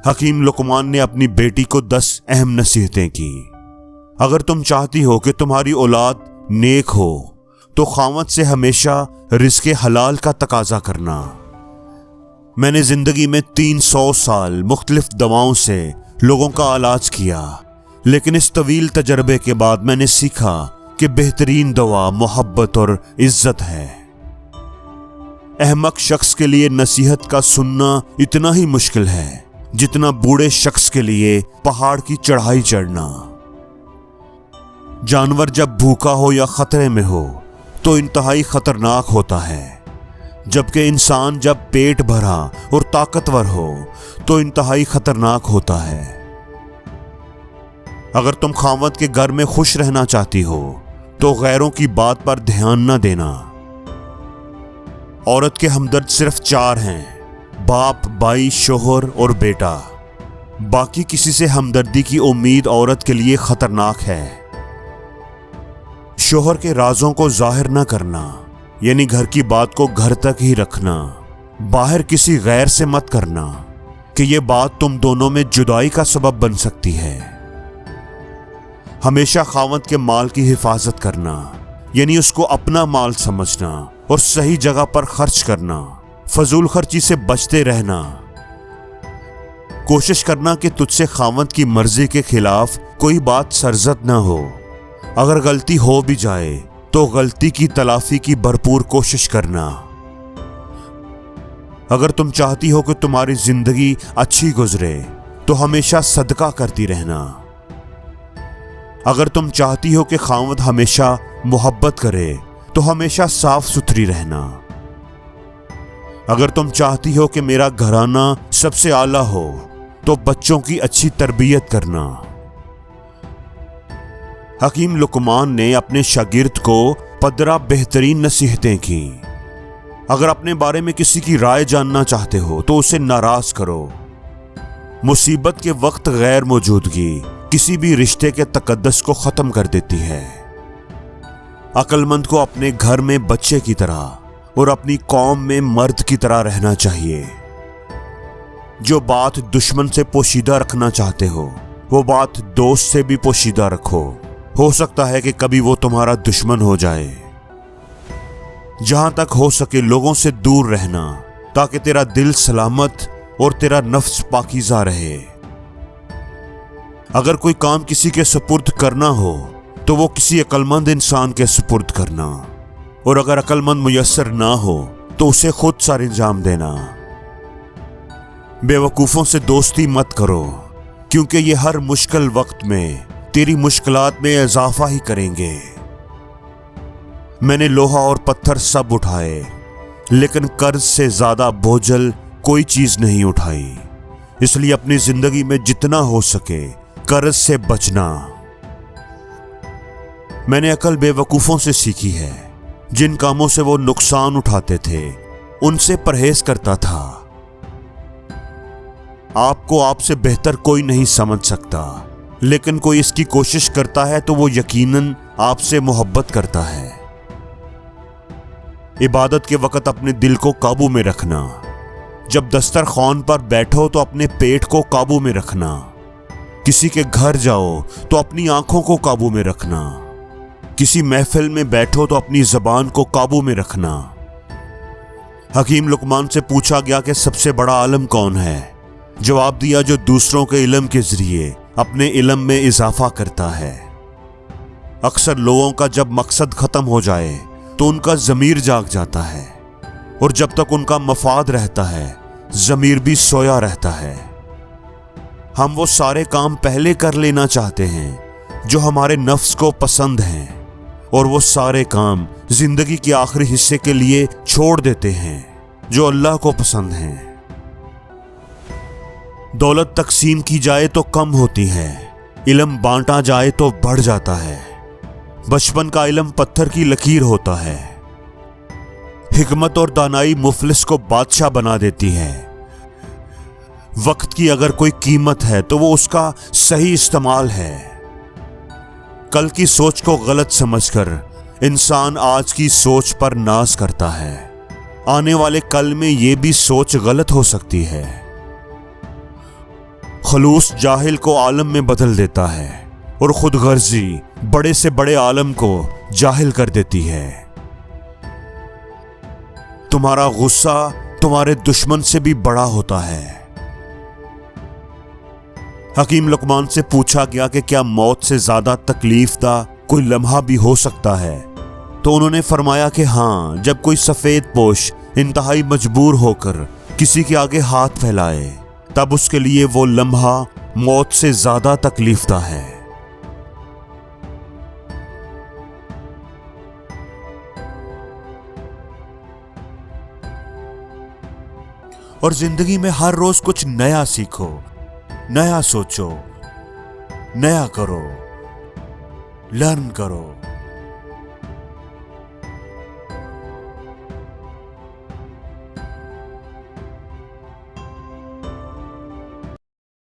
हकीम लुकमान ने अपनी बेटी को 10 अहम नसीहतें की। अगर तुम चाहती हो कि तुम्हारी औलाद नेक हो तो खावत से हमेशा रिज़्क़े हलाल का तकाजा करना। मैंने जिंदगी में 300 साल मुख्तलिफ दवाओं से लोगों का इलाज किया, लेकिन इस तवील तजर्बे के बाद मैंने सीखा कि बेहतरीन दवा मोहब्बत और इज्जत है। अहमक शख्स के लिए नसीहत का सुनना इतना ही मुश्किल है जितना बूढ़े शख्स के लिए पहाड़ की चढ़ाई चढ़ना। जानवर जब भूखा हो या खतरे में हो तो इंतहाई खतरनाक होता है, जबकि इंसान जब पेट भरा और ताकतवर हो तो इंतहाई खतरनाक होता है। अगर तुम खावत के घर में खुश रहना चाहती हो तो गैरों की बात पर ध्यान न देना। औरत के हमदर्द सिर्फ 4 हैं: बाप, भाई, शोहर और बेटा। बाकी किसी से हमदर्दी की उम्मीद औरत के लिए खतरनाक है। शोहर के राजों को जाहिर न करना, यानी घर की बात को घर तक ही रखना। बाहर किसी गैर से मत करना कि यह बात तुम दोनों में जुदाई का सबब बन सकती है। हमेशा खावत के माल की हिफाजत करना, यानी उसको अपना माल समझना और सही जगह पर खर्च करना। फजूल खर्ची से बचते रहना। कोशिश करना कि तुझसे खावत की मर्जी के खिलाफ कोई बात सरजद न हो। अगर गलती हो भी जाए तो गलती की तलाफी की भरपूर कोशिश करना। अगर तुम चाहती हो कि तुम्हारी जिंदगी अच्छी गुजरे तो हमेशा सदका करती रहना। अगर तुम चाहती हो कि खावत हमेशा मोहब्बत करे तो हमेशा साफ सुथरी रहना। अगर तुम चाहती हो कि मेरा घराना सबसे आला हो तो बच्चों की अच्छी तरबियत करना। हकीम लुकमान ने अपने शागिर्द को 15 बेहतरीन नसीहतें की। अगर अपने बारे में किसी की राय जानना चाहते हो तो उसे नाराज करो। मुसीबत के वक्त गैर मौजूदगी किसी भी रिश्ते के तकद्दस को खत्म कर देती है। अक्लमंद को अपने घर में बच्चे की तरह और अपनी कौम में मर्द की तरह रहना चाहिए। जो बात दुश्मन से पोशीदा रखना चाहते हो वो बात दोस्त से भी पोशीदा रखो। हो सकता है कि कभी वो तुम्हारा दुश्मन हो जाए। जहां तक हो सके लोगों से दूर रहना ताकि तेरा दिल सलामत और तेरा नफ्स पाकीज़ा रहे। अगर कोई काम किसी के सुपुर्द करना हो तो वो किसी अक्लमंद इंसान के सुपुर्द करना, और अगर अक्लमंद मुयस्सर ना हो तो उसे खुद सर इंजाम देना। बेवकूफ़ों से दोस्ती मत करो, क्योंकि ये हर मुश्किल वक्त में तेरी मुश्किलात में इजाफा ही करेंगे। मैंने लोहा और पत्थर सब उठाए, लेकिन कर्ज से ज्यादा बोझल कोई चीज नहीं उठाई। इसलिए अपनी जिंदगी में जितना हो सके कर्ज से बचना। मैंने अकल बेवकूफों से सीखी है। जिन कामों से वो नुकसान उठाते थे उनसे परहेज करता था। आपको आपसे बेहतर कोई नहीं समझ सकता, लेकिन कोई इसकी कोशिश करता है तो वो यकीनन आपसे मोहब्बत करता है। इबादत के वक्त अपने दिल को काबू में रखना। जब दस्तरखान पर बैठो तो अपने पेट को काबू में रखना। किसी के घर जाओ तो अपनी आंखों को काबू में रखना। किसी महफिल में बैठो तो अपनी जबान को काबू में रखना। हकीम लुकमान से पूछा गया कि सबसे बड़ा आलम कौन है। जवाब दिया, जो दूसरों के इल्म के जरिए अपने इल्म में इजाफा करता है। अक्सर लोगों का जब मकसद खत्म हो जाए तो उनका ज़मीर जाग जाता है, और जब तक उनका मफाद रहता है ज़मीर भी सोया रहता है। हम वो सारे काम पहले कर लेना चाहते हैं जो हमारे नफ्स को पसंद हैं, और वो सारे काम जिंदगी के आखिरी हिस्से के लिए छोड़ देते हैं जो अल्लाह को पसंद हैं। दौलत तकसीम की जाए तो कम होती है, इल्म बांटा जाए तो बढ़ जाता है। बचपन का इल्म पत्थर की लकीर होता है। हिकमत और दानाई मुफलिस को बादशाह बना देती है। वक्त की अगर कोई कीमत है तो वो उसका सही इस्तेमाल है। कल की सोच को गलत समझकर इंसान आज की सोच पर नाज करता है। आने वाले कल में ये भी सोच गलत हो सकती है। खलूस जाहिल को आलम में बदल देता है और खुदगर्जी बड़े से बड़े आलम को जाहिल कर देती है। तुम्हारा गुस्सा तुम्हारे दुश्मन से भी बड़ा होता है। हकीम लुकमान से पूछा गया कि क्या मौत से ज्यादा तकलीफदा कोई लम्हा भी हो सकता है, तो उन्होंने फरमाया कि हाँ, जब कोई सफेद पोश इंतहाई मजबूर होकर किसी के आगे हाथ फैलाए तब उसके लिए वो लम्हा मौत से ज्यादा तकलीफदा है। और जिंदगी में हर रोज कुछ नया सीखो, नया सोचो, नया करो, लर्न करो।